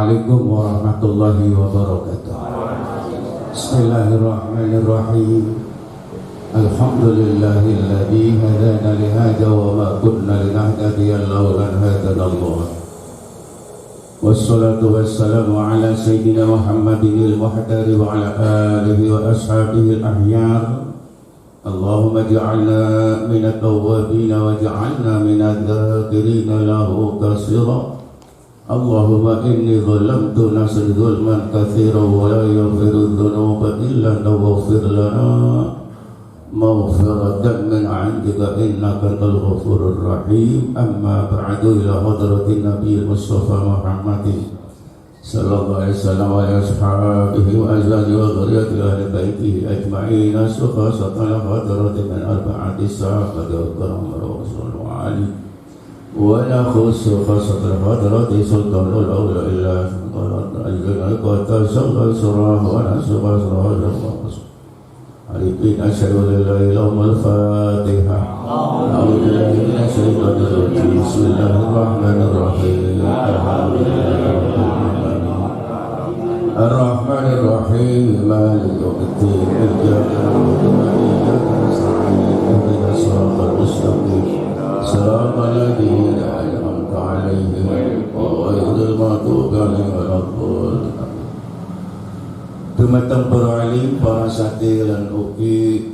Assalamualaikum warahmatullahi wabarakatuh. Bismillahirrahmanirrahim. Alhamdulillahilladzi hadana li hadza wa ma kunna linahtadiya laula an hadana Allah. Wassalatu wassalamu ala sayyidina Muhammadin al-muhdari wa ala alihi wa ashabihi al-ahyar. Allahumma ij'alna minat tawwabin wa ij'alna minadz dzakirina lahu katsira. Allahumma inni zalamtu nafsi zulman katsiran wa la yaghfiru dzunuba illa anta waghfir lana maghfiratan min 'indika innaka antal ghafurur rahim. Amma ba'du, ila hadratin nabiyil mustafa Muhammadin sallallahu alaihi wasallam wa ashabihi wa azwajihi wa dhurriyyatihi ahli baitihi ajma'in. Khasatan hadratin min arba'ati sahabati wa karam rasulullah ali ولا خص خاصة الحضرات سلطان الأولى إلا قد سوى سراه ونسوى سراه عرفين أشهد أن لا إله إلا الله. الفاتحة. أعوذ بالله من الشيطان الرجيم. بسم الله الرحمن الرحيم. الرحمن الرحيم مالك يوم الدين إياك نعبد وإياك نستعين اهدنا الصراط المستقيم صراط الذين أنعمت عليهم غير المغضوب عليهم ولا الضالين. Dumateng para alim, para santri lan ugi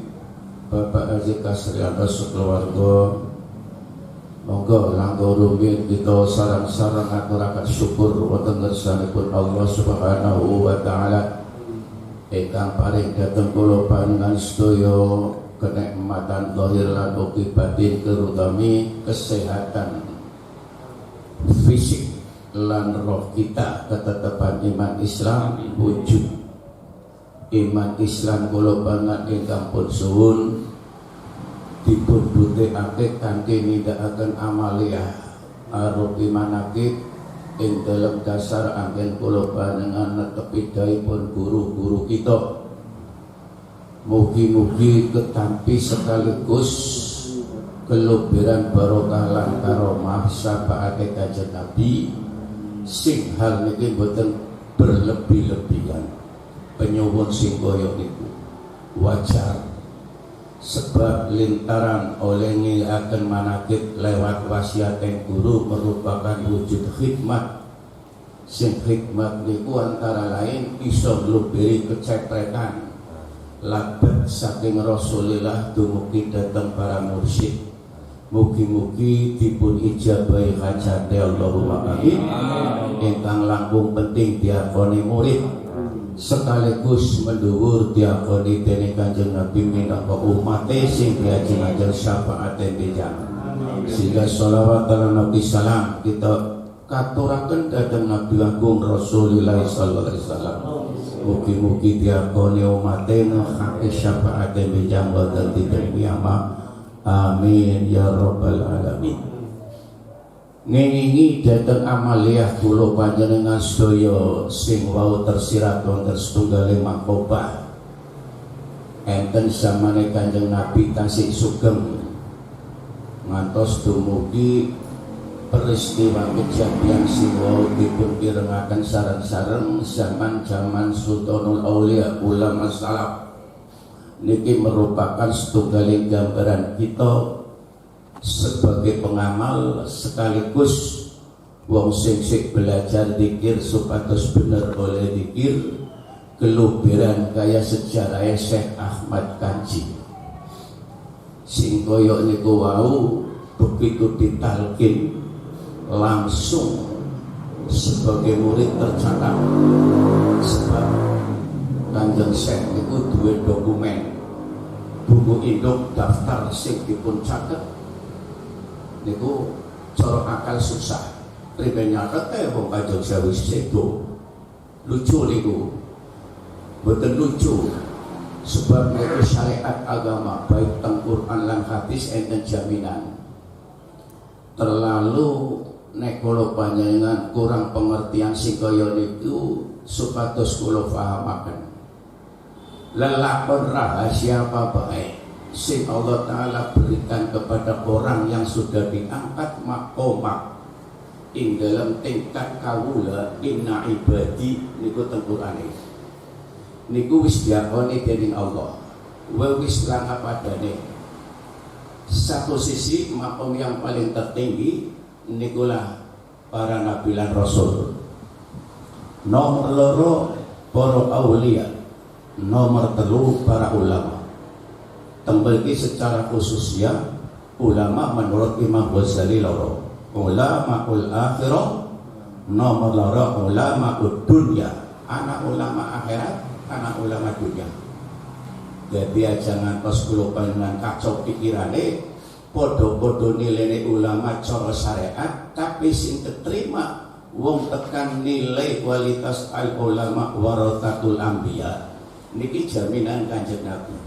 Bapak Haji Kasrianto sekeluarga, monggo langkah rumiyin kita sareng-sareng ngaturaken syukur wonten ngersanipun Allah Subhanahu wa taala ingkang paring dhateng kula panjenengan sedaya kenikmatan zahir lan ugi batin, terutami kesehatan fisik lan roh kita, ketetepan iman Islam wujud iman Islam kula panjenengan ingkang pun suwun dipun butekake kanthi nindakaken amaliyah arupi manakib ing dalem dasar anggen kula panjenengan netepi dawuhipun guru-guru kita. Mugi-mugi ketampi sekaligus keluberan barokah lan karomah syafaate Kanjeng Nabi sing hal niki boten berlebih-lebihan. Penyuwun sing kaya niku wajar, sebab lintaran oleh ngilhaken manakib lewat wasiating guru merupakan wujud khidmat. Sing khidmat niku antara lain iso ngluberi kecepretan labat saking Rasulillah dumugi dhateng para mursyid. Mugi-mugi dipun ijabahi hajate Allahumma amin. Ingkang langkung penting diakoni murid sekaligus mendhuwur diakoni dening Kanjeng Nabi minangka umate sing diajeng-ajeng syafaate bijak. Sehingga sholawat ala Nabi salam kita katuraken dhateng Nabi Agung Rasulullah sallallahu alaihi wasallam. Mugi-mugi diakoni umate ngakake syafaate bijak wonten dinten kiamat. Amin ya rabbal alamin. Ngingi dhateng amaliyah kula panjenengan sedaya sing wau tersirat wonten setunggaling makobah enten zamane Kanjeng Nabi tasih sugeng ngantos dumugi peristiwa kejadian sing wau dipun pirengaken sareng-sareng zaman Sultanul Aulia ulama salaf. Niki merupakan setunggaling gambaran kita sebagai pengamal sekaligus wong sing belajar zikir supados bener oleh zikir keluberan kaya sejarah Syekh Ahmad Kanji sing koyo niku wau begitu ditalkin langsung sebagai murid tercatat. Sebab Kanjeng Syekh niku duwe dokumen buku induk daftar sing dipun catet niku cara akal susah priben nyatete wong Kanjeng Syekh wis sedo. Lucu niku boten lucu sebab niku syariat agama baik teng Quran lan hadis enten jaminan. Terlalu nek kula panjenengan kurang pengertian sing kaya niku supados kula pahamaken lelakon rahasia apa baik sing Allah Ta'ala berikan kepada orang yang sudah diangkat makomak ing dalam tingkat kawula inna ibadi niku teng Qur'ane niku wis diakoni dening Allah wa wis langkah padane. Satu sisi makom yang paling tertinggi nikulah para nabi lan rasul. Nomor loro para aulia, nomor telu para ulama. Tembelki secara khususnya ulama menurut Imam Ghazali loro. Ulama ul akhirah, nomor loro ulama dunya. Anak ulama akhirat, anak ulama dunia. Jadi aja ngantos kula panjenengan kacau pikirane podo-podo nilai ulama cara syariat, tapi sing keterima wong tekan nilai kualitas al ulama warathatul anbiya niki jaminan Kanjeng Nabi.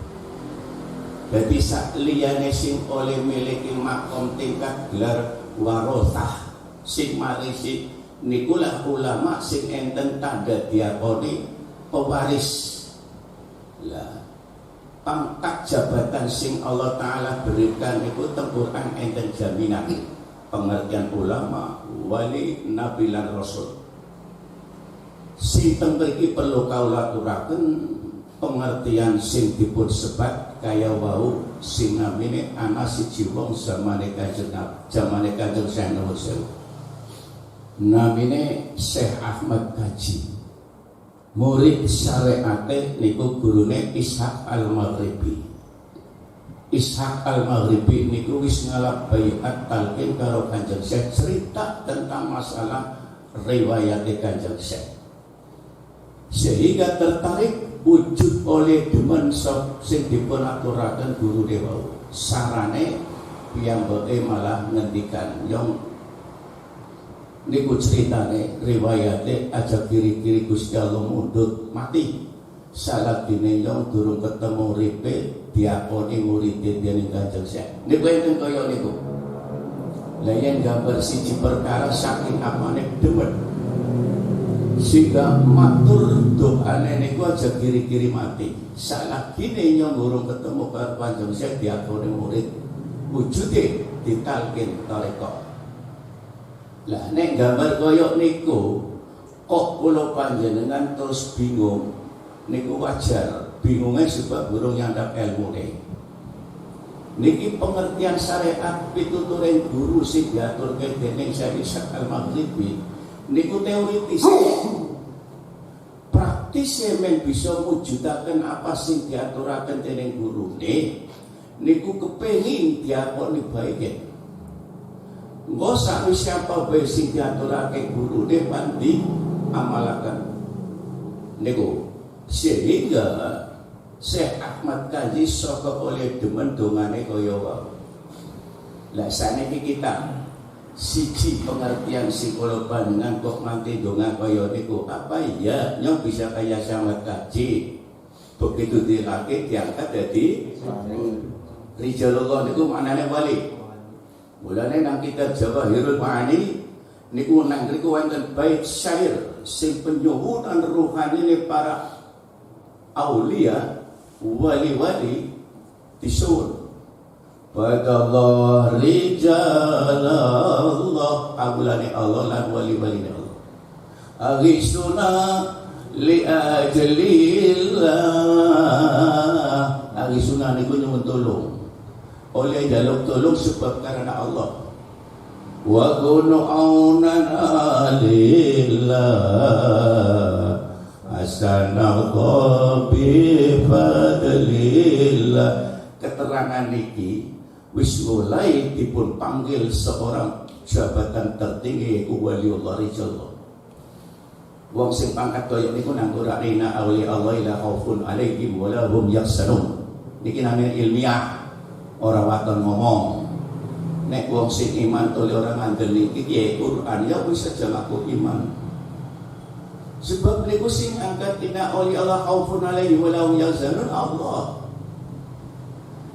Jadi sak liyane sing oleh miliki makom tingkat gelar warathah sing marisi nikulah ulama sing enten tanda diakoni pewaris. Lah pangkat jabatan sing Allah Ta'ala berikan itu Quran enten jaminan pengertian ulama, wali, nabi lan rasul. Sing tembriki perlu kaula aturaken pengertian sing dipun sebat kaya wau sing namine ana siji wong zamane Kanjeng Syekh Nur Sewu. Namine Syekh Ahmad Kaji. Murid syariate niku gurune Ishaq Al-Maghribi. Ishaq Al-Maghribi niku wis ngalap baiat talqin karo Kanjeng Syekh, cerita tentang masalah riwayat Kanjeng Syekh. Sehingga tertarik wujud oleh demen sing dipun aturaken guru dewa. Sarane piyambake malah ngendikan yang niku ceritane riwayate aja kiri-kiri Gusti Allah mundut mati. Salah dine nyong durung ketemu ripe diakoni muridé dening Kanjeng Syekh. Niku enten kaya niku. Lah yen gambar siji perkara saking apane demen. Sehingga matur doane niku aja kiri-kiri mati. Salah dine nyong durung ketemu karo Kanjeng Syekh diakoni murid. Wujude ditalkin tarekah. Lah nek gambar koyok niku kok kula panjenengan terus bingung niku wajar bingungnya sebab burung nyandap ilmune. Niki pengertian syariat pituturing guru sing diaturke dening Syekh Ishaq Al-Maghribi niku teoritis. Praktis men bisa mujudaken apa sing diaturaken dening gurune niku kepengin diakoni baik. Engko sawise apa bae sing diaturake gurune pandi amalaken niku sehingga Syekh Ahmad Kaji saka oleh demen dongane kaya wae. Lah saniki kita siji pengertian psikolog panjenengan kok manti donga kaya niku apa ya nyong bisa kaya Ahmad Kaji begitu dilake diangkat dadi Rijalullah niku maknane wali. Mulane nang kitab Jawahirul Ma'ani niku nang riku wonten bait syair sing penyuwunan ruhanine para aulia wali-wali disuwun. Badallah rijalallah abulane Allah lan wali-waline Allah. Aghisuna li ajlillah. Aghisuna niku nyuwun tulung. Oleh jaluk tolong sebab karena Allah. Wa kunu aunan alillah asana bi fadlillah. Keterangan niki wis mulai dipun panggil seorang jabatan tertinggi yaiku waliullah rijallah. Wong sing pangkat kaya niku nang Qur'ana awliya Allah la khaufun alaihim wa la hum yahzanun. Niki namanya ilmiah. Orang waton ngomong nek wong sing iman tole orang ngandel niki ya Quran ya wis aja ngaku iman. Sebab niku sing angkat inna awliya Allah khaufun alaihim wa la hum yahzanun Allah.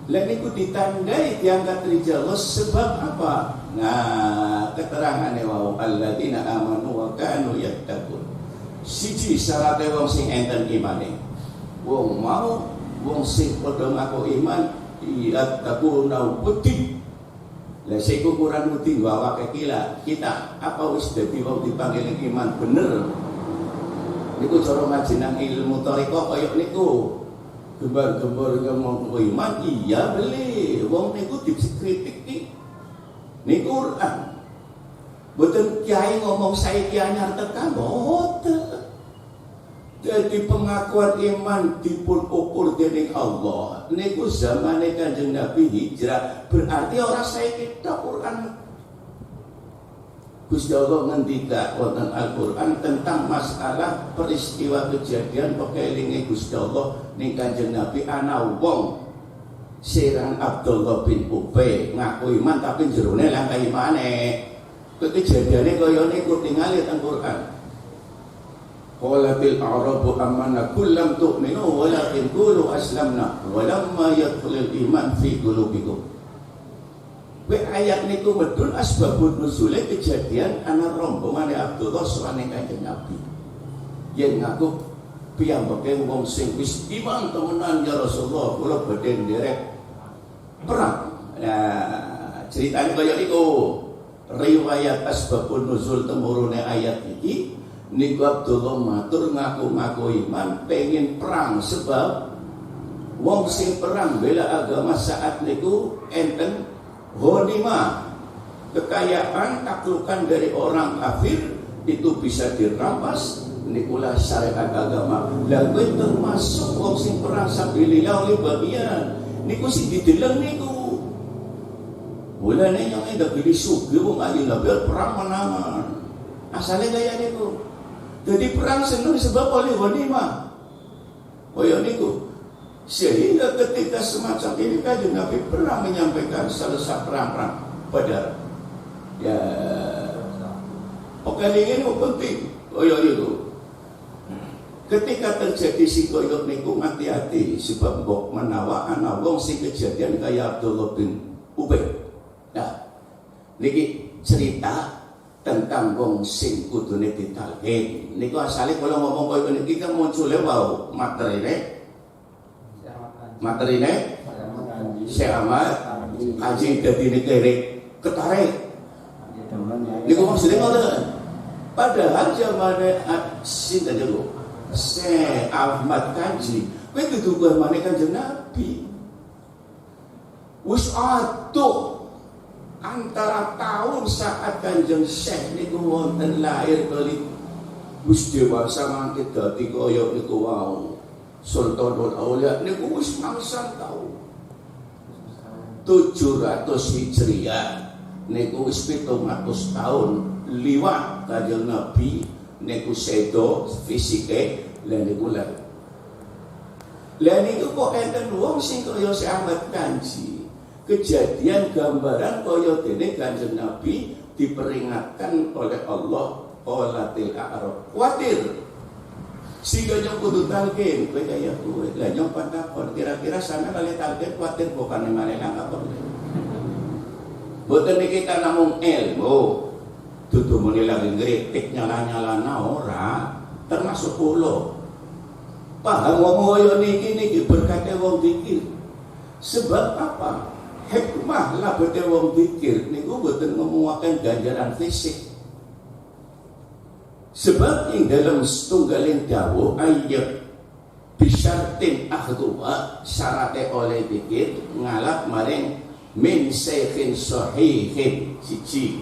Lah niku ditandai diangkat rijallah sebab apa? Nah, keterangane wau alladzina amanu wa kanu yattaqun. Siji syaratnya wong sing enten imane. Wong mau wong sing padha ngaku iman iya takuna wedi Lah sik ukuran mudi awake kita apa wis dadi wong dipanggil iman bener. Niku cara ngaji nang ilmu thariqah kaya niku. Gembar-gembar ngomong iman iya beli. Wong niku dikritik niku Quran. Boten kiai ngomong saiki anyar tekan boten. Jadi pengakuan iman dipun ukur dening Allah. Niku zamane Kanjeng Nabi hijrah, berarti orang saya kita Quran. Gusti Allah ngendika wonten Al-Qur'an tentang masalah peristiwa kejadian pekelinge Gusti Allah ning Kanjeng Nabi ana wong Siran Abdullah bin Ubay ngaku iman tapi jerone lah kaimane. Kejadiane kaya niku tingali teng Quran. Qalatil a'rabu amanna kullam tu'minu walakin qulu aslamna walamma yadkhulul iman fi qulubikum. Ayat niku medun asbabun nuzul kejadian ana rombongan Abdullah sawane Kanjeng Nabi. Yen ngaku piyambake wong sing wis iman temenan ya Rasulullah kula badhe nderek perang. Nah, ceritane kaya niku. Riwayat asbabun nuzul temurune ayat iki niku Abdullah matur ngaku-ngaku iman pengen perang sebab wong sing perang bela agama saat niku enten ghanimah kekayaan taklukan dari orang kafir itu bisa dirampas nikulah syariat agama. Lah kowe termasuk wong sing perang sabilillah oleh bagian niku sing dideleng niku. Mulane yang ndak pilih sugih wong ayo ndak perang menangan. Asale kaya niku. Jadi perang senang sebab oleh ghanimah. Oh ya niku. Sehingga ketika semacam ini Kanjeng Nabi pernah menyampaikan selesai perang-perang pada ya ini penting. Oh ya itu. Ketika terjadi si koyok niku hati-hati sebab mbok menawa ana wong sing kejadian kaya Abdullah bin Ubay. Nah, niki cerita tentang wong sing kudune ditalkin. Niku asale kula ngomong koyo niki kan muncule wau materine. Syekh Ahmad Haji dadi niki ketarik. Niku maksudnya ngoten. Padahal zamane sinten niku Syekh Ahmad Haji kowe kudu gamane Kanjeng Nabi. Wis atuh antara tahun saat Kanjeng Syekh niku wonten lahir kali wis dewasa mangke dadi kaya niku wau Sultanul Aulia niku wis mangsan tahun 700 Hijriah niku wis 700 tahun liwat Kanjeng Nabi niku sedo fisike lan niku lahir. Lah niku kok enten wong sing kaya Syekh Ahmad Kanji kejadian gambaran kaya dene Kanjeng Nabi diperingatkan oleh Allah qalatil a'rab kuatir sehingga nyong kudu talqin kowe kaya kowe lah nyong pantakon kira-kira sana kali talqin kuatir bukan male langkap boten niki kita namung ilmu dudu muni lagi ngritik nyala-nyalana ora termasuk kula paham ngomong kaya niki berkate wong zikir sebab apa hikmah labete wong zikir niku boten ngomongaken ganjaran fisik. Sebab ing dalam setunggaling dawuh ayat bisyartin akhduwa syarate oleh zikir ngalap maring min syekhin sahihin siji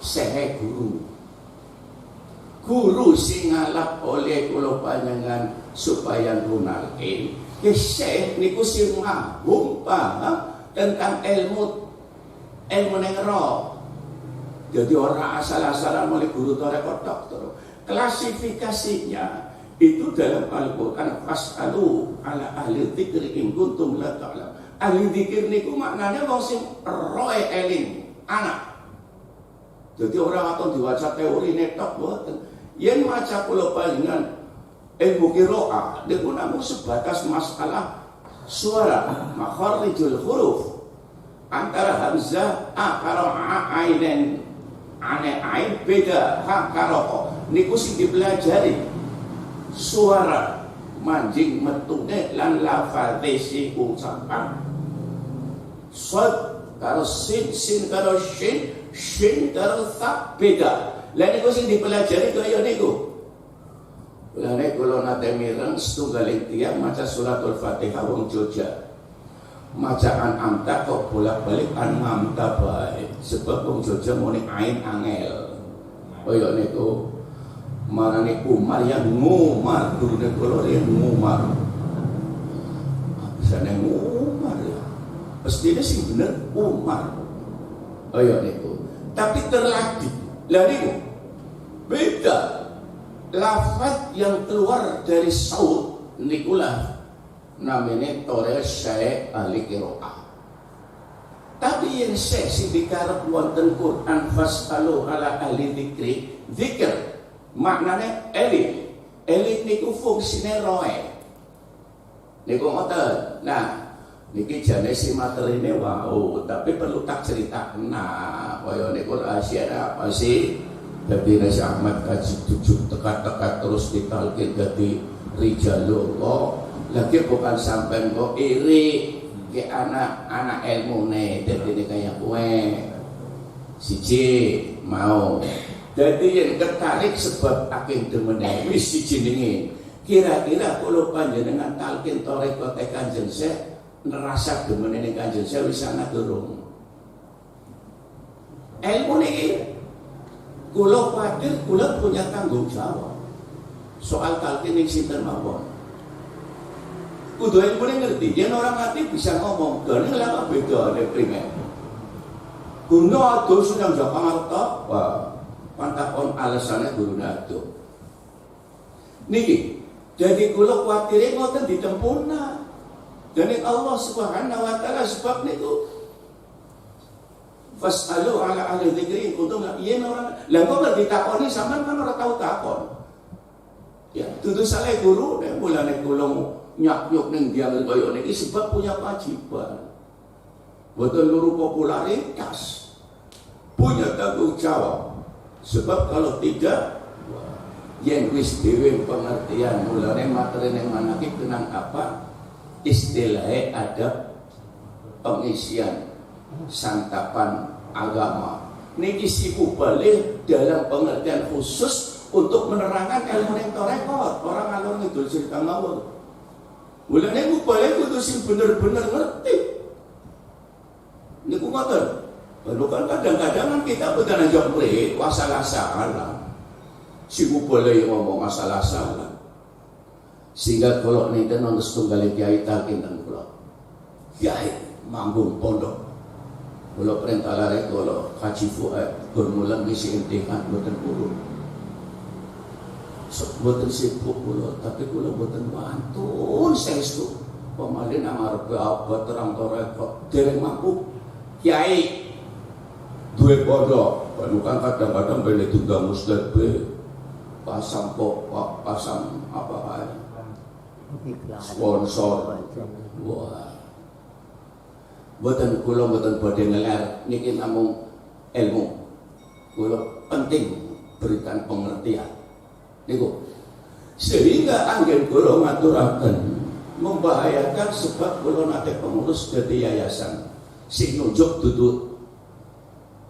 syekh guru sing ngalap oleh kula panjenengan supaya nunalke syekh niku sing ngagum paham tentang ilmu nengro. Jadi orang asal-asalan oleh guru tarekat dokter. Klasifikasinya itu dalam Al-Qur'an fas'alu ala ahli dzikri in kuntum la ta'lam. Ahli dzikir niku maknanya wong sing roe eling anak. Jadi orang atau diwaca teori netok boten. Yen maca kula panjenengan ilmu qiraah niku namung sebatas masalah suara makharijul huruf antara hamzah a karo a ainen ane ain beda ha karo niku sing dipelajari suara manjing metune lan lafadhe si ucapan sod karo sin karo shin karo ta beda. Lah niku sing dipelajari kaya niku. Lah nek kula nate mireng setunggaling tiyang maca suratul Fatihah wong Jogja. Macaan amta kok bolak-balik an amta bae. Sebab wong Jogja muni ain angel. Kaya niku marane Umar yang ngumar durune kula ya ngumar. Bisane ngumar ya. Mestine sing bener Umar. Kaya niku. Tapi terlatih. Lah niku beda. Lafaz yang keluar dari saud nikulah namanya tore syai ahli qiraah. Tapi yang saya sing dikarep wonten Quran fasalu ala ahli dzikri, zikr maknane elit. Elit niku fungsine roe. Niku ngoten. Nah, niki jane si materine wau, tapi perlu tak critakna. Kaya niku rahasia apa sih? Jadi Nasi Ahmad kaji 7 tekat-tekat terus ditalkin jadi rijalullah. Lagi bukan sampai kok iri ke anak-anak ilmu nih. Jadi ini kayak kue siji mau. Jadi yang tertarik sebab aking demennya wis siji dingin. Kira-kira kalau panjenengan talkin torekote kanjeng saya nerasa demennya kanjeng saya wis ana durung. Ilmu nih kula khawatir kula punya tanggung jawab soal talqin yang sinten mawon. Kudu ilmu ngerti, yen orang mati bisa ngomong, dene lha beda nek primen. Guru ado sedang Jakarta, wah, pantakon alasannya guru ado. Niki, jadi kula khawatir ngoten ditempurna. Dene Allah Subhanahu wa taala sebab niku fasalu ala ahli dzikri kuntum yen ora lha kok ngerti takoni sampean kan ora tau takon ya dudu saleh guru nek mulane kula nyap-nyup ning diang kaya niki sebab punya kewajiban boten luru popularitas punya tanggung jawab sebab kalau tidak yen wis dhewe pengertian mulane materi ning manakib tenang apa istilahnya ada pengisian santapan agama. Niki siku balik dalam pengertian khusus untuk menerangkan ilmu yang torekot. Orang alur ngidul cerita ngawur. Mulane ku balik kudu sing bener-bener ngerti. Niku ngoten. Lalu kan kadang-kadang kita bukan aja mrih asal-asalan. Siku balik ngomong asal-asalan. Sehingga kalau nenten ono setunggal kiai talkin ten kula. Kiai manggung pondok. Kalau perintah lari kalau kaji fuad bermula ngisi imtihan buatan urut buatan sibuk kulo tapi kulo buatan mantun saya itu pemalin amar apa terang toreko dereng mampu kiai dua pondok bukan kadang-kadang beli tunggal musdad be pasang kok pasang apa sponsor wah boten kula boten badhe ngeler niki namung ilmu. Kula penting berikan pengertian. Niku sehingga anggen kula ngaturaken membahayakan sebab kula nate pengurus dadi yayasan. Sing nunjuk dudu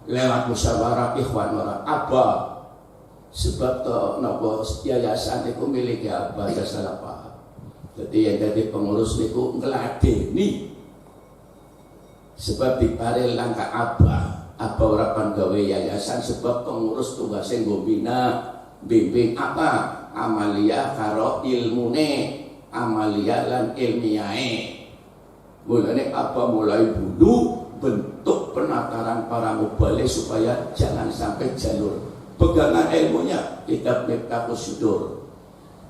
lewat musyawarah ikhwan ora apa. Sebab to napa yayasan niku milik apa salah paham. Dadi yang dadi pengurus niku ngladeni sebab diparil langkah apa ora gawe yayasan sebab pengurus tugasnya nggo bina bimbing apa amalia karo ilmune amalia lan ilmiahe mulane apa mulai dulu bentuk penataran para mubalik supaya jangan sampai jalur pegangan ilmunya kitab Miftahus Sudur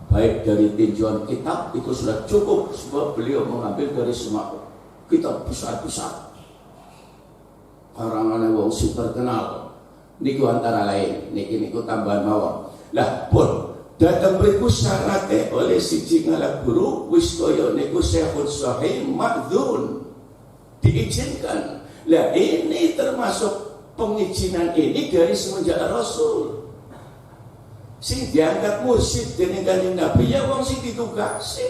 baik dari tinjauan kitab itu sudah cukup sebab beliau mengambil dari semua kitab besar-besar karangan wong sing terkenal niku antara lain niku tambahan mawon lah pun datang mriku syarate oleh siji ngalah guru wis kaya niku syekhun sahih ma'dzun diizinkan lah ini termasuk pengizinan ini dari semenjak Rasul sing dianggap mursyid dening Kanjeng Nabi ya wong sing ditugasi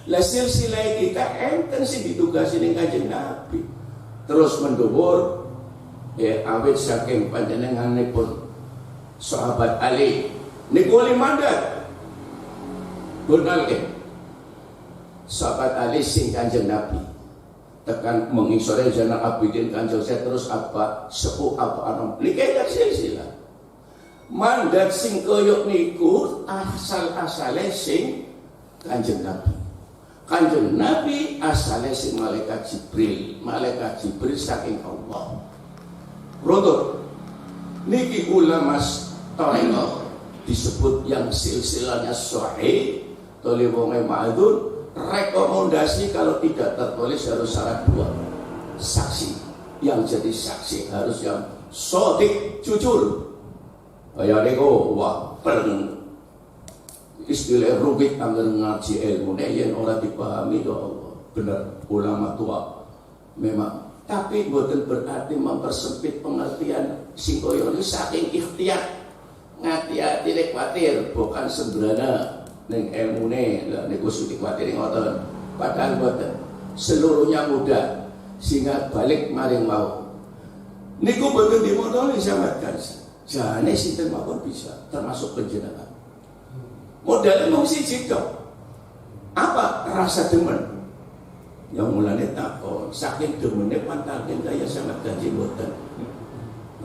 lah silsilah kita enten sing ditugasi dening Kanjeng Nabi terus mendhuwur awit saking panjenenganipun sahabat Ali niku mandat bunalke sahabat Ali sing Kanjeng Nabi tekan mengisore Zainal Abidin Kanjeng saya terus apa sepuh apa anom niki silsilah mandat sing koyok niku asal-asale sing Kanjeng Nabi. Kanjeng Nabi asale sing malaikat Jibril saking Allah. Rodot niki ulama tarekat disebut yang silsilahnya sahih oleh wong ma'dzur, rekomendasi kalau tidak tertulis harus syarat 2 saksi. Yang jadi saksi harus yang shadiq, jujur. Kayak niku wah istilah rumit anggar ngaji ilmu yen ora dipahami ya Allah. Bener ulama tua memang, tapi boten berarti mempersempit pengertian sing kaya saking ikhtiar ngati-ati nek kuwatir bukan sembrana ning ilmune lha niku sing kuwatir ngoten padahal boten seluruhnya mudah sehingga balik maring mau niku boten dimodali sampeyan kan. Jane sinten mawon bisa termasuk panjenengan. Modalnya mau siji tok. Apa rasa demen? Yang mulane takon, saking demene pantalken kaya sangat ganti boten.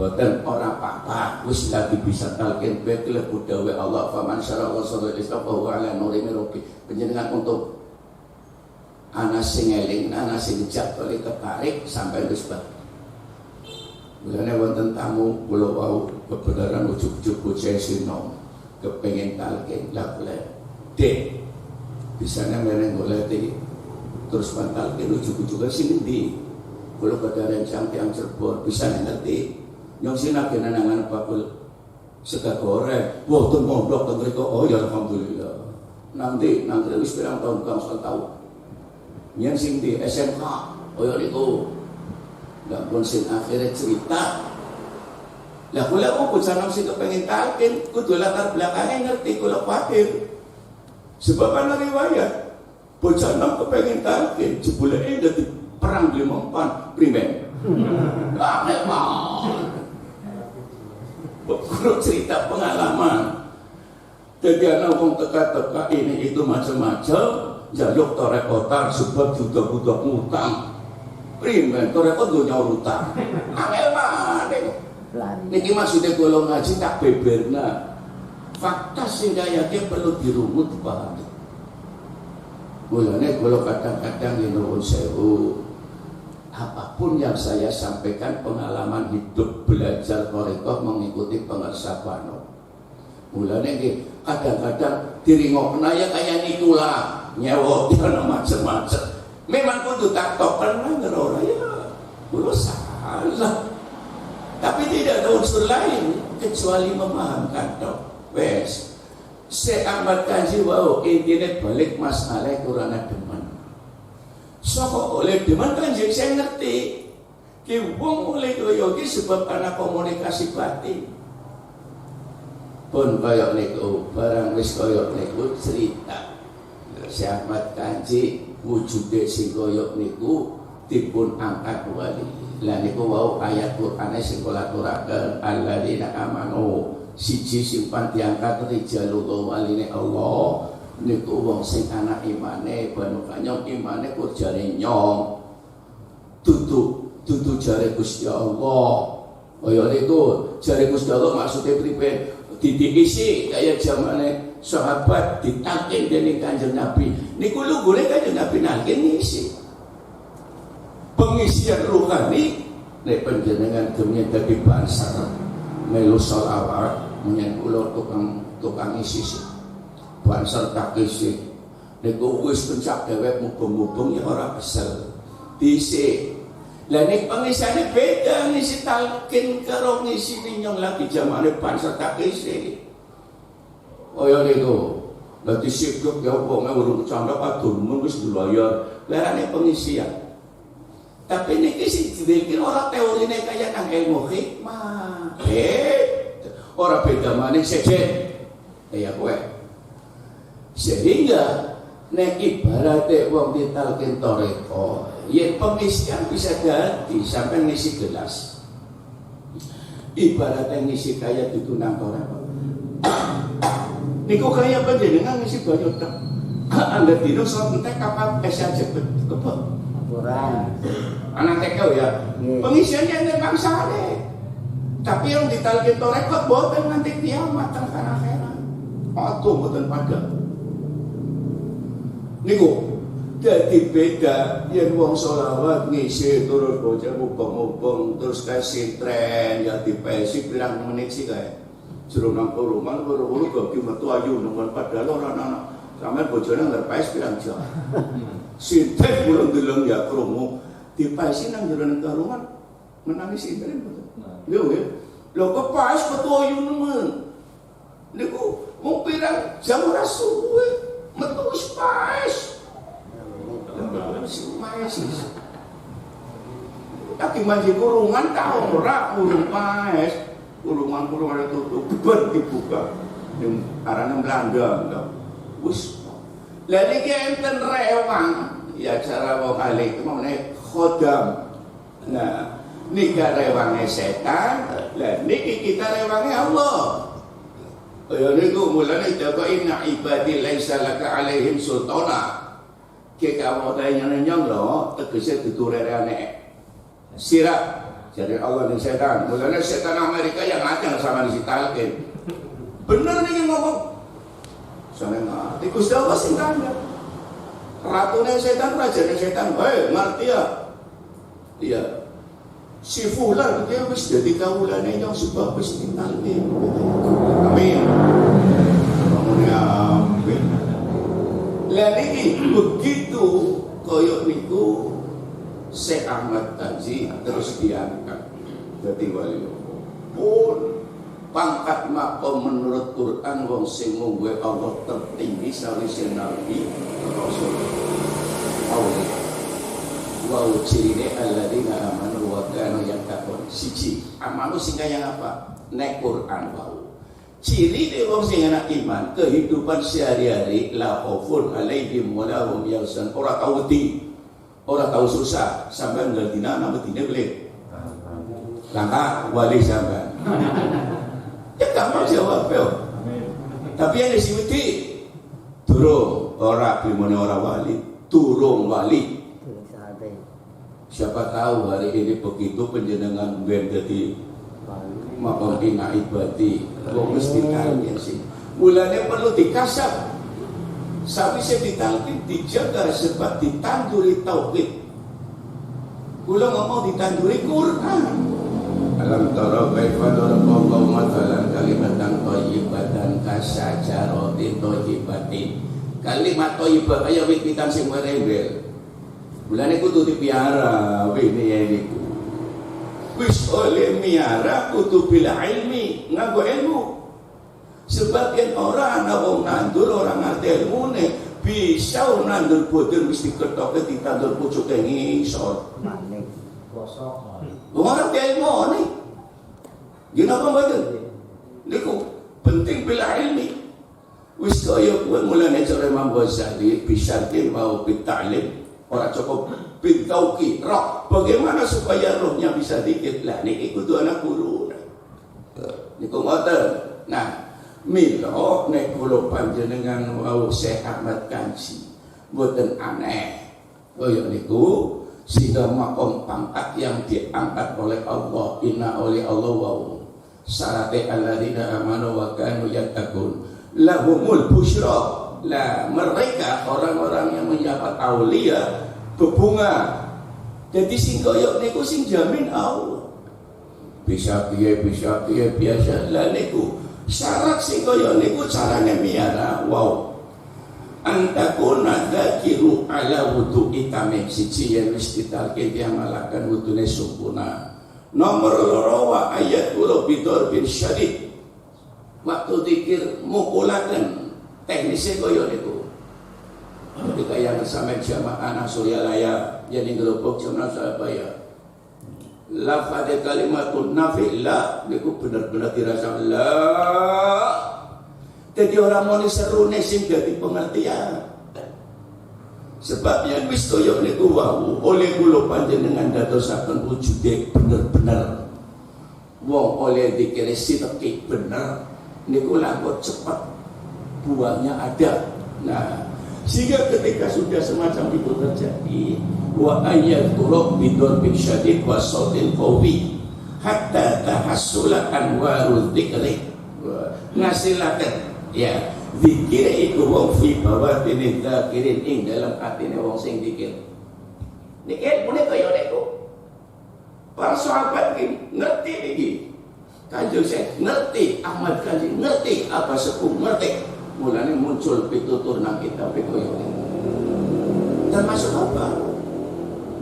Boten ora apa-apa, wis lagi bisa talken bekel budawe Allah faman syara wa sallallahu istafa ala nuri mirobi. Panjenengan untuk ana sing eling, ana sing jak oleh ketarik sampai wis bar. Mulane wonten tamu kula wau kebenaran ujug-ujug bocah sinom kepengin talken lakle dek bisane meneng golek terus pantalken ujug-ujug sing endi kula kedaran Cangtiang Cirebon bisa ngerti nyong sinake nanangan bakul sega goreng boten mondok teng mriko oh ya alhamdulillah nanti wis pirang tahun kang setahun yen sing di SMK kaya niku nggak pun sing akhirnya cerita lah kula kok bocah sing kepengin talken kudu latar belakangnya ngerti kula khawatir sebab ana riwayat bocah nom kepengin talken jebule dadi perang 54 primen kula cerita pengalaman jadi ana wong teka-teka ini itu macam-macam jaluk torekotar sebab juga butuh ngutang primen torekot go nyaur utang angel maneh niki maksudnya kula ngaji tak beberna fakta sing kayake perlu dirunut paham mulane kula kadang-kadang nyuwun sewu apapun yang saya sampaikan pengalaman hidup belajar torekot mengikuti pengersapano mulane nggih kadang-kadang diringokna ya kaya nikulah nyewot ana macam-macam memang kudu tak pernah ngerora ya kula salah tapi tidak ada unsur lain kecuali memahamkan tok wes seamat kaji wau intine balik masalah kurang demen sapa oleh demen kan saya ngerti ki wong oleh kaya iki sebab ana komunikasi batin pun kaya niku barang wis kaya niku cerita seamat kanji wujude sing kaya niku dipun angkat wali. Lah niku wau ayat Qur'ane sing kula aturaken alladzina amanu siji sing diangkat rijalul waline Allah niku wong sing ana imane banu kanyong imane kur jare nyong dudu jare Gusti Allah kaya niku jare Gusti Allah maksude priben ditikisi kaya zamane sahabat ditalken dening Kanjeng Nabi niku lugure Kanjeng Nabi nalken ngisi pengisian rohani nek panjenengan gemyen dadi bansar melu selawat menyang kula tukang isi bansar tak isi niku wis pencak dhewek mubeng-mubeng ya ora kesel dhisik lah nek pengisiane beda ngisi talken karo ngisi nyong lagi zamane bansar tak isi kaya niku dadi sikep ya wong urung candhak adun wis dibayar larane pengisian tapi niki sing dipikir ora teorine kaya nang ilmu hikmah ora beda maning sejen ya kowe sehingga nek ibarate wong ditalkin toreko, yen pengisian bisa jadi sampai ngisi gelas. Ibaratnya ngisi kaya ditunang toreko. Niku kaya panjenengan ngisi banyak tak. Anda tidur soal entek kapal aja kepek. Kurang. Anak TK ya. Pengisiannya ente bangsane. Tapi yang ditalkin toreko boten nanti kiamat tekan akhirat. Aduh boten pada. Niku jadi beda yang wong solawat ngisi turun bocah mubeng-mubeng terus kasih tren ya dipesi pirang menit sih kayak suruh nang rumah baru-baru kok metu ayu nang padahal orang anak sampe bojone ngerpes pirang jam. Sinten kula ndeleng ya krungu dipesi nang jero nang rumah menangis sinten betul. Lho ya. Lho kepes metu ayu nemen. Niku mung pirang jam ora suwe metu wis paes. Tapi manji kurungan tau ora kurung paes. Kurungan tutup beban dibuka. Yang arane Belanda. Wis. Lah niki enten rewang. Ya cara wong ahli itu meneh khodam. Nah, niki rewange setan, lah niki kita rewange Allah. Ya niku mulane jaga inna ibadi laisa laka alaihim sultana. Ki kamu nyong lho, tegese diturerane sirap. Jadi Allah dan setan. Mulane setan Amerika yang ada sama di Talkin. Bener nih ngomong. Soalnya ngerti Gusti Allah sing kandha. Ratune setan, rajane setan. Hei, ngerti ya? Iya. Si fulan dia wis dadi kawulane yang sebab wis Talkin. Amin. Amin. Lah niki begitu koyok niku Syekh Ahmad Tanzi terus diangkat jadi wali pun pangkat makom menurut Quran wong sing ngunggue Allah tertinggi sawise Nabi Rasul Allah wa ucirine alladzina amanu wa kanu yattaqun siji amanu sing kaya apa nek Quran wau ciri de wong sing ana iman kehidupan sehari-hari la khaufun alaihim wa la hum yahzanun ora tau wedi ora tahu susah sampai nggak dina nama tidak boleh langkah wali sampai ya gampang jawab ya tapi yang disimiti turun orang bimone orang wali turun wali siapa tahu hari ini begitu penjenengan ben jadi makam ina ibadi kok mesti tanya sih mulanya perlu dikasap. Sapi saya ditalkin dijaga sebab ditanduri tauhid. Kula ngomong ditanduri Quran. Alam tara kaifa daraba mathalan kalimatan thayyibatan kasajaratin thayyibatin. Kalimat thayyibah kaya wit-witan sing merembel. Mulane kudu dipiara wene niku. Wis oleh miara kudu bila ilmi, nganggo ilmu. Sebagian orang ana wong nandur orang ngerti ilmune bisa nandur boten mesti ketoke ditandur pucuke ngisor. Manik gosok. Wong ngerti ilmune. Gina apa mboten? Niku penting bila ilmi. Wis kaya kuwi mulane cara Imam Ghazali bisa mau bitalim ora cukup bintauki roh. Bagaimana supaya rohnya bisa dikit lah niki kudu anak guru. Niku ngoten. Nah, milo nek kula panjenengan wau Syekh Ahmad Tanzi mboten aneh kaya niku sehingga makom pangkat yang diangkat oleh Allah inna oleh Allah wau syarate alladzina amanu wa kanu yattaqun lahumul busyra lah mereka orang-orang yang mendapat aulia bebunga jadi sing kaya niku sing jamin Allah bisa piye biasa lah niku syarat sing kaya niku carane miara wow antakuna dzakiru ala wudu'i tamim siji yen wis ditalke diamalaken wudune sempurna nomor loro wa ayat kula bidor bin syadid waktu dikir mukulaken teknisnya kaya niku ketika yang sampai jamaah anak Suryalaya jadi ngelobok jamaah Surabaya lafaz kalimatun nafi la niku bener-bener dirasa la jadi orang mau serune sing dadi pengertian Sebab yang wis toyo niku wau oleh kula panjenengan dadosaken wujude bener-bener wong oleh dikira sithik bener niku langkung cepat buahnya ada. Nah, sehingga ketika sudah semacam itu terjadi, wa ayatul bidor bin syadid wa sautin qawi hatta tahassula anwarul dzikri, ngasilaken ya zikir itu wong fi bawatin dzakirin ing dalam atine wong sing zikir. Niki punika kaya niku. Para sahabat iki ngerti niki. Kanjeng Syekh ngerti, Ahmad Kanjeng ngerti, apa sepuh ngerti. Mulane muncul pitutur nang kitab kaya niku. Termasuk apa?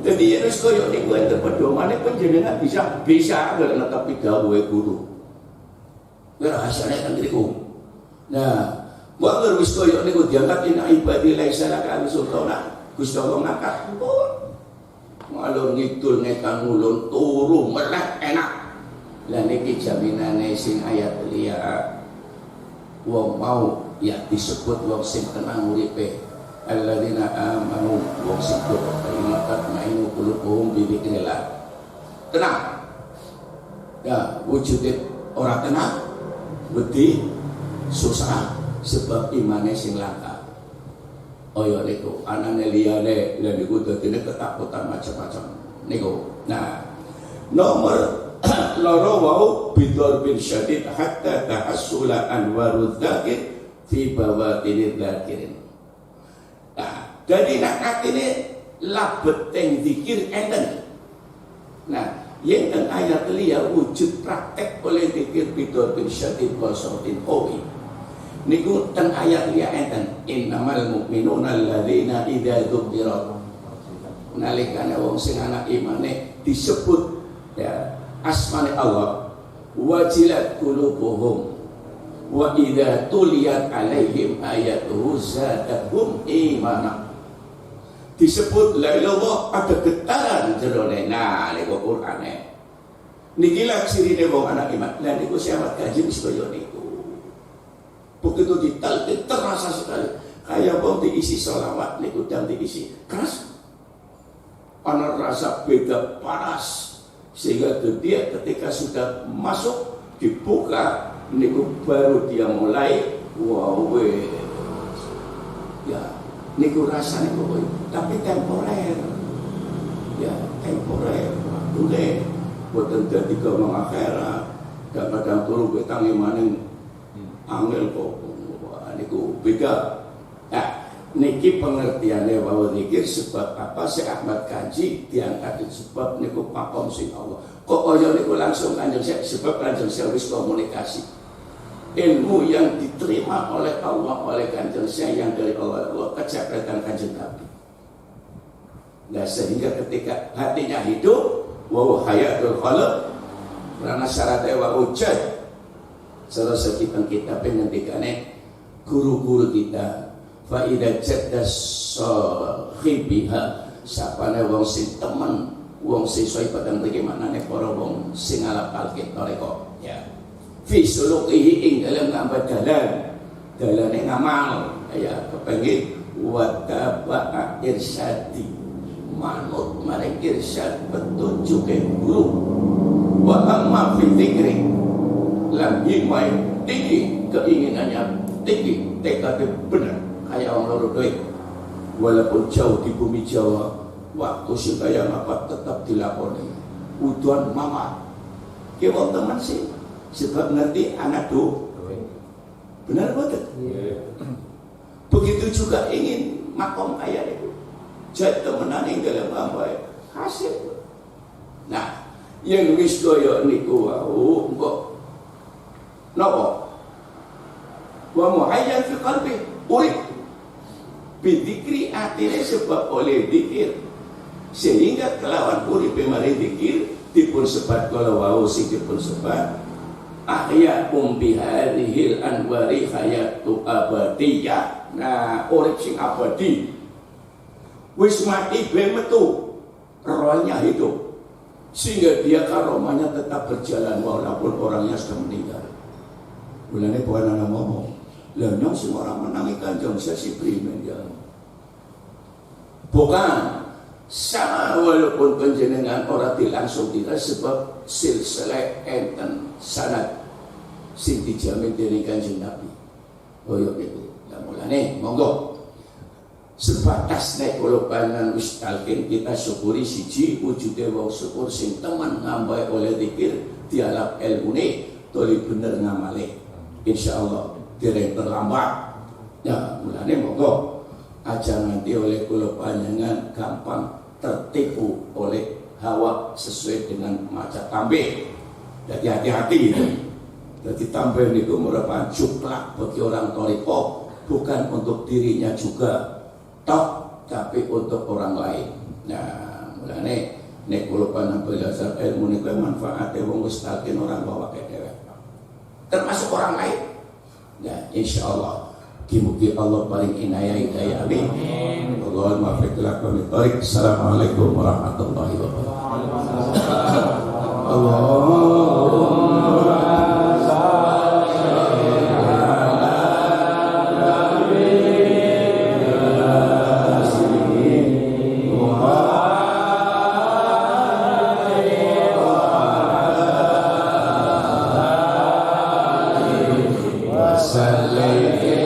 Jadi harus kaya niku enten pedomane panjenengan bisa netepi dawuhe guru. Rahasiane kan niku. Nah, wong wis kaya niku diangkat ina ibadi laisa laka sultana. Gusti Allah ngangkat. Ngalor ngidul ngetan ngulun turu melek enak. Lah niki jaminane sing ayat liya wong mau ya disebut wong sing tenang uripe. Alladzina amanu wong sing iman mainu qulubuhum bi dzikrillah. Tenang. Ya, wujudnya orang tenang, wedi susah sebab imane sing langka. Oh ya niku anane liyane lha niku dadine ketakutan macam-macam niku. Nah, nomor loro wau bidor bin syadid hatta tahassula anwarud dzakir fi bawatinid dzakirin. Nah, jadi nak atine labet teng zikir enten. Nah, yang teng ayat liya wujud praktek oleh zikir bidor bin syadid wa sautin qawi. Niku teng ayat liya enten innamal mu'minuna alladzina idza dzukira nalikane wong sing ana imane disebut ya asmane Allah wajilat qulubuhum wa idza tuliyat alaihim ayatuhu zadatuhum imana. Disebut la ilallah ada getaran jerone. Nah niku Qur'ane niki lak sirine wong anak iman. Lah niku sahabat kaji sedaya niku begitu ditalkin terasa sekali kayak wong diisi sholawat niku dan diisi keras ana rasa beda panas sehingga dia ketika sudah masuk dibuka niku baru dia mulai wow ya niku rasanya kok tapi temporer ya temporer waktu boten dadi gomong akhirat kadang turu betang maning angel kok niku beda. Nah, niki pengertiannya bahwa zikir sebab apa si Ahmad Kanji diangkat sebab niku pakom sing Allah. Kok kaya niku langsung Kanjeng Syekh sebab Kanjeng Syekh wis komunikasi. Ilmu yang diterima oleh Allah oleh Kanjeng Syekh yang dari Allah kecapretan Kanjeng Nabi. Nah, sehingga ketika hatinya hidup wa hayatul khalq karena syaratnya wa ujad. Salah satu kitab pengendikane guru-guru kita fa idza jadda sahibiha sapane wong sing temen wong sing soy padang bagaimana para wong sing ngalap toreko ya fi sulukihi ing dalam ngambah dalane ngamal ya kepengin wa taba'a irsyadi manut marang irsyad petunjuk guru wa amma fi dzikri lam himai tinggi keinginannya tinggi tekadnya benar kayak orang loro duit walaupun jauh di bumi Jawa waktu supaya apa tetap dilakoni uduan mama ya wong teman sih sebab ngerti anak do benar betul begitu juga ingin makom ayat itu jadi temenan yang dalam apa hasil. Nah yang wis koyo niku wau kok napa wa muhayyan fi qalbi urip bidzikri atine sebab oleh zikir sehingga kelawan uripe mari zikir dipun sebat kala wau sing dipun sebat ahya bi hadhil anwari hayatu abadiyah. Nah urip sing abadi wis mati ben metu rohnya hidup sehingga dia karomanya tetap berjalan walaupun orangnya sudah meninggal. Bulannya bukan anak ngomong lah nyong semua orang menangi Kanjeng Syekh primen ya Bukan sama, walaupun panjenengan ora langsung tidak, sebab silsilah enten sanad sing dijamin dening Kanjeng Nabi. Koyo niku. Lah mulane monggo sebatas nek kula panjenengan wis talqin, kita syukuri siji wujude wong syukur sing teman nambah oleh zikir dialap ilmune toli bener ngamale. Insyaallah dereng terlambat. Ya mulane monggo aja nanti oleh kula panjenengan gampang tertipu oleh hawa sesuai dengan maca tambih. Jadi hati-hati itu. Jadi tambih itu merupakan cuplak bagi orang toriko, bukan untuk dirinya juga toh, tapi untuk orang lain. Nah, mulane nek kula panjenengan belajar ilmu niku manfaate wong wis talqin orang bawa ke dhewe. Termasuk orang lain. Nah, insyaallah mugi Allah paling inayah hidayah. Amin. Allahumma fiqlah kami tarik. Assalamualaikum warahmatullahi wabarakatuh. Allahumma salli